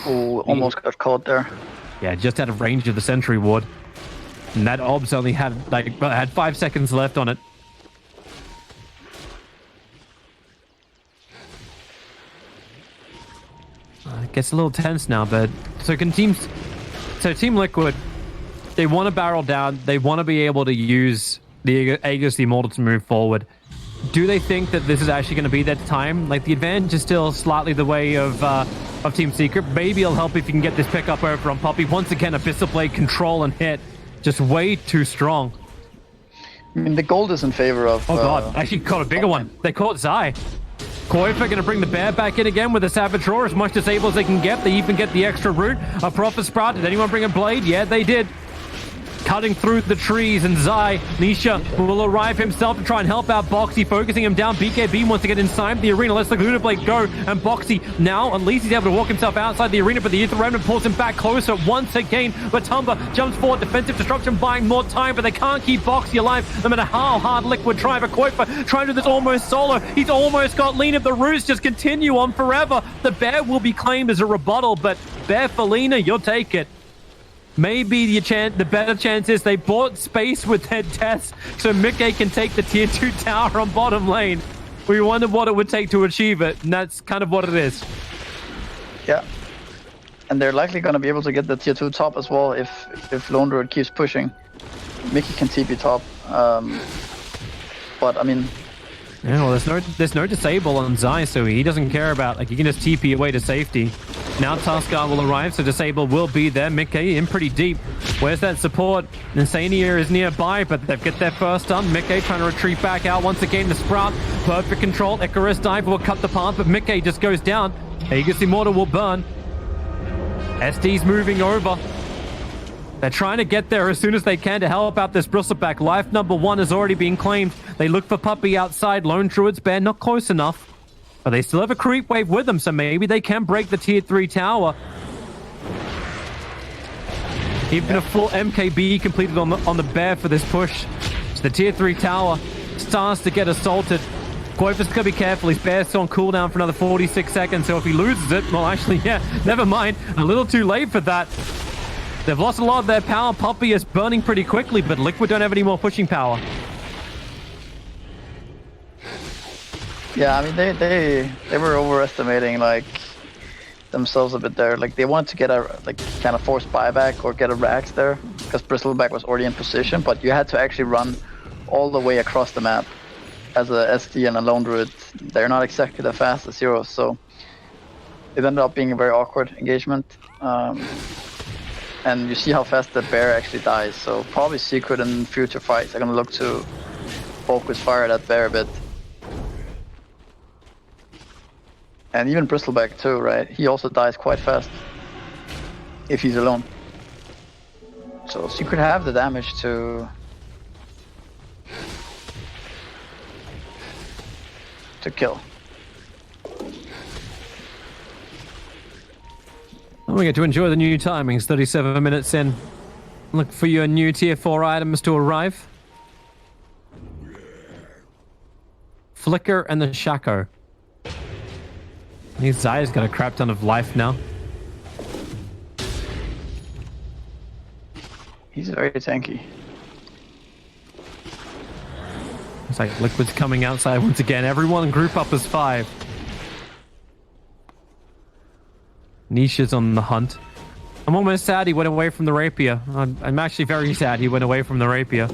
Oh, almost got caught there. Yeah, just out of range of the sentry ward. And that obs only had had 5 seconds left on it. It gets a little tense now, but so Team Liquid, they want to barrel down. They want to be able to use the Aegis the Immortal to move forward. Do they think that this is actually going to be that time? Like, the advantage is still slightly the way of Team Secret. Maybe it'll help if you can get this pick up over on Poppy. Once again, Abyssal Blade control and hit. Just way too strong. I mean, the gold is in favor of... Oh god, actually caught a bigger one. They caught Zai. Koifa going to bring the bear back in again with a Savage Roar, as much disabled as they can get. They even get the extra root. A Prophet Sprout. Did anyone bring a blade? Yeah, they did. cutting through the trees, and Nisha will arrive himself to try and help out Boxy, focusing him down. BKB wants to get inside the arena. Let's the Lunar Blade go, and Boxy now, at least he's able to walk himself outside the arena, but the Ether Remnant pulls him back closer once again. Matumba jumps forward, defensive disruption, buying more time, but they can't keep Boxy alive, no matter how hard Liquid try. But Koifa trying to do this almost solo. He's almost got Lena. The Roos just continue on forever. The Bear will be claimed as a rebuttal, but Bear for Lena, you'll take it. Maybe the better chance is they bought space with their deaths so Mickey can take the tier 2 tower on bottom lane. We wondered what it would take to achieve it, and that's kind of what it is. Yeah. And they're likely going to be able to get the tier 2 top as well if Lone Druid keeps pushing. Mickey can TP top. But, I mean... Yeah, well, there's no disable on Zai, so he doesn't care about, like, he can just TP away to safety. Now Tuskar will arrive, so disable will be there. Mickey in pretty deep. Where's that support? Insania is nearby, but they've got their first stun. Mickey trying to retreat back out once again. The Sprout, perfect control. Icarus dive will cut the path, but Mickey just goes down. Aegis Immortal will burn. SD's moving over. They're trying to get there as soon as they can to help out this Bristleback. Life number 1 has already been claimed. They look for Puppey outside. Lone Druid's Bear not close enough. But they still have a creep wave with them, so maybe they can break the tier 3 tower. Even a full MKB completed on the Bear for this push. So the tier 3 tower starts to get assaulted. Koifa's got to be careful. His Bear's still on cooldown for another 46 seconds, so if he loses it, well, actually, yeah, never mind. A little too late for that. They've lost a lot of their power. Puppey is burning pretty quickly, but Liquid don't have any more pushing power. Yeah, I mean, they were overestimating, like, themselves a bit there. Like, they wanted to get a, like, kind of forced buyback or get a Rax there, because Bristleback was already in position, but you had to actually run all the way across the map as a SD and a Lone Druid. They're not exactly the fastest heroes, so it ended up being a very awkward engagement. And you see how fast the Bear actually dies, so probably Secret in future fights are going to look to focus fire that Bear a bit. And even Bristleback too, right? He also dies quite fast if he's alone. So Secret have the damage to kill. We get to enjoy the new timings, 37 minutes in. Look for your new tier 4 items to arrive. Flicker and the Shaco. These Zaya's got a crap ton of life now. He's very tanky. It's like Liquid's coming outside once again. Everyone group up as 5. Nisha's on the hunt. I'm almost sad he went away from the rapier. I'm actually very sad he went away from the rapier.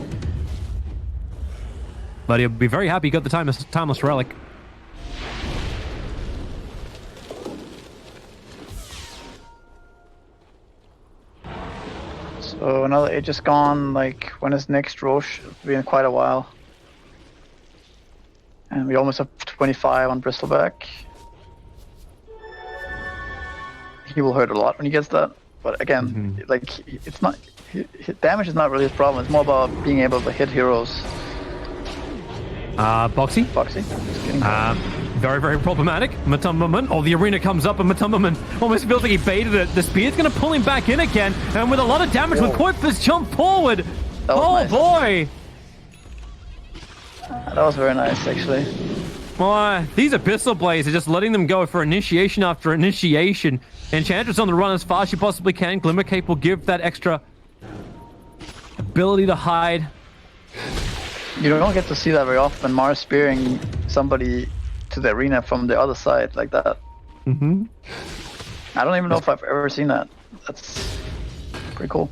But he'll be very happy he got the timeless relic. So another age is gone. Like, when is next Roche? It's been quite a while. And we almost have 25 on Bristleback. He will hurt a lot when he gets that, but again, like, it's not, damage is not really his problem. It's more about being able to hit heroes. Boxy? Boxy. Very, very problematic. Matumbaman. Oh, the arena comes up and Matumbaman almost feels like he baited it. The spear's going to pull him back in again, and with a lot of damage with Koifa's jump forward. Oh, nice. Boy. That was very nice, actually. Well, these Abyssal Blades are just letting them go for initiation after initiation. Enchantress on the run as far as she possibly can. Glimmer Cape will give that extra ability to hide. You don't get to see that very often. Mars spearing somebody to the arena from the other side like that. I don't even know if I've ever seen that. That's pretty cool.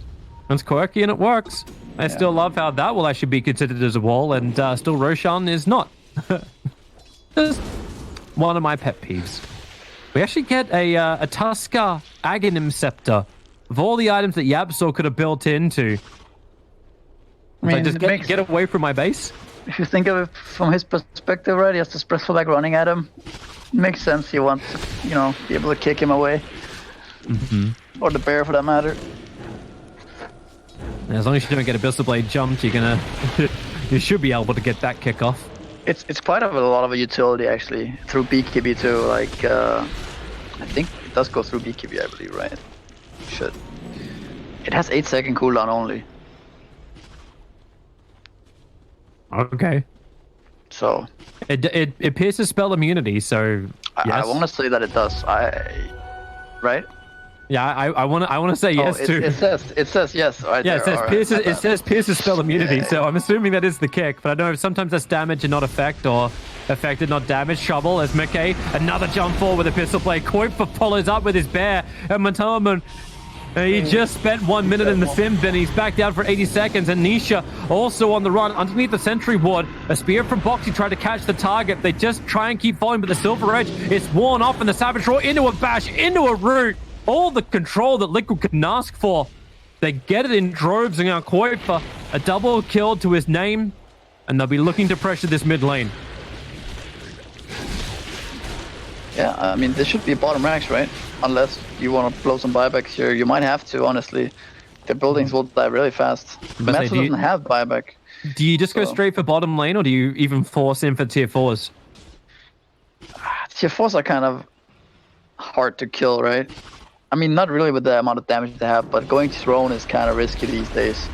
It's quirky and it works. I still love how that will actually be considered as a wall, and still Roshan is not. Just one of my pet peeves. We actually get a Tuskar Aghanim Scepter of all the items that Yabso could have built into. I mean, just get away from my base. If you think of it from his perspective, right, he has this Bristleback running at him. It makes sense. He wants to, you know, be able to kick him away. Or the Bear, for that matter. As long as you don't get Abyssal Blade jumped, you're gonna you should be able to get that kickoff. It's quite a lot of a utility actually through BKB too. Like I think it does go through BKB, I believe, right? Should. It has 8-second cooldown only. Okay. So it pierces spell immunity, so yes. I want to say that it does. Right? Yeah, I want to say yes too. It says yes. Right yeah, there. it says pierces spell immunity, so I'm assuming that is the kick. But I know sometimes that's damage and not effect, or effect and not damage. Trouble as Mickey, another jump forward with a pistol play. Kuiper follows up with his bear, and Matalaman. He just spent 1 minute in the sim, then he's back down for 80 seconds, and Nisha also on the run underneath the sentry ward. A spear from Boxy tried to catch the target. They just try and keep following, but the Silver Edge is worn off, and the Savage Roar into a bash, into a root. All the control that Liquid can ask for. They get it in droves, and now Kuiper, a double kill to his name, and they'll be looking to pressure this mid lane. Yeah, I mean, this should be bottom ranks, right? Unless you want to blow some buybacks here. You might have to, honestly. The buildings will die really fast. Metro doesn't have buyback. Do you just go straight for bottom lane, or do you even force in for tier 4s? Tier 4s are kind of hard to kill, right? I mean, not really with the amount of damage they have, but going to throne is kind of risky these days.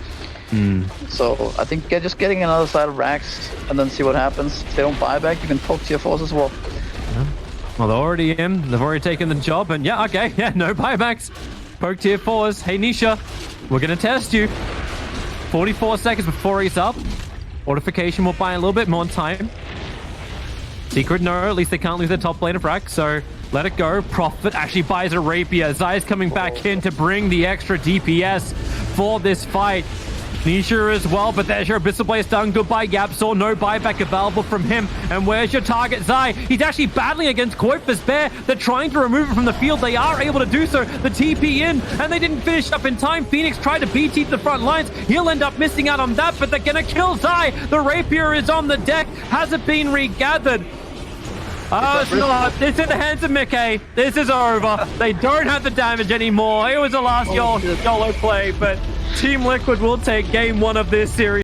So I think just getting another side of racks and then see what happens. If they don't buy back, you can poke tier 4s as well. Yeah. Well, they're already in. They've already taken the job, and yeah, okay, yeah, no buybacks. Poke tier 4s. Hey, Nisha, we're going to test you. 44 seconds before he's up. Fortification will buy a little bit more time. Secret, no, at least they can't lose their top lane of rack, so let it go. Prophet actually buys a rapier. Zai's coming back in to bring the extra DPS for this fight. Nisha as well, but there's your Abyssal Blade done. Goodbye, Yapsaw. No buyback available from him. And where's your target, Zai? He's actually battling against Kuiper's bear. They're trying to remove it from the field. They are able to do so. The TP in, and they didn't finish up in time. Phoenix tried to BT to the front lines. He'll end up missing out on that, but they're going to kill Zai. The rapier is on the deck. Hasn't been regathered. Oh, it's not. It's in the hands of Mickey. This is over. They don't have the damage anymore. It was the last YOLO play, but Team Liquid will take game 1 of this series.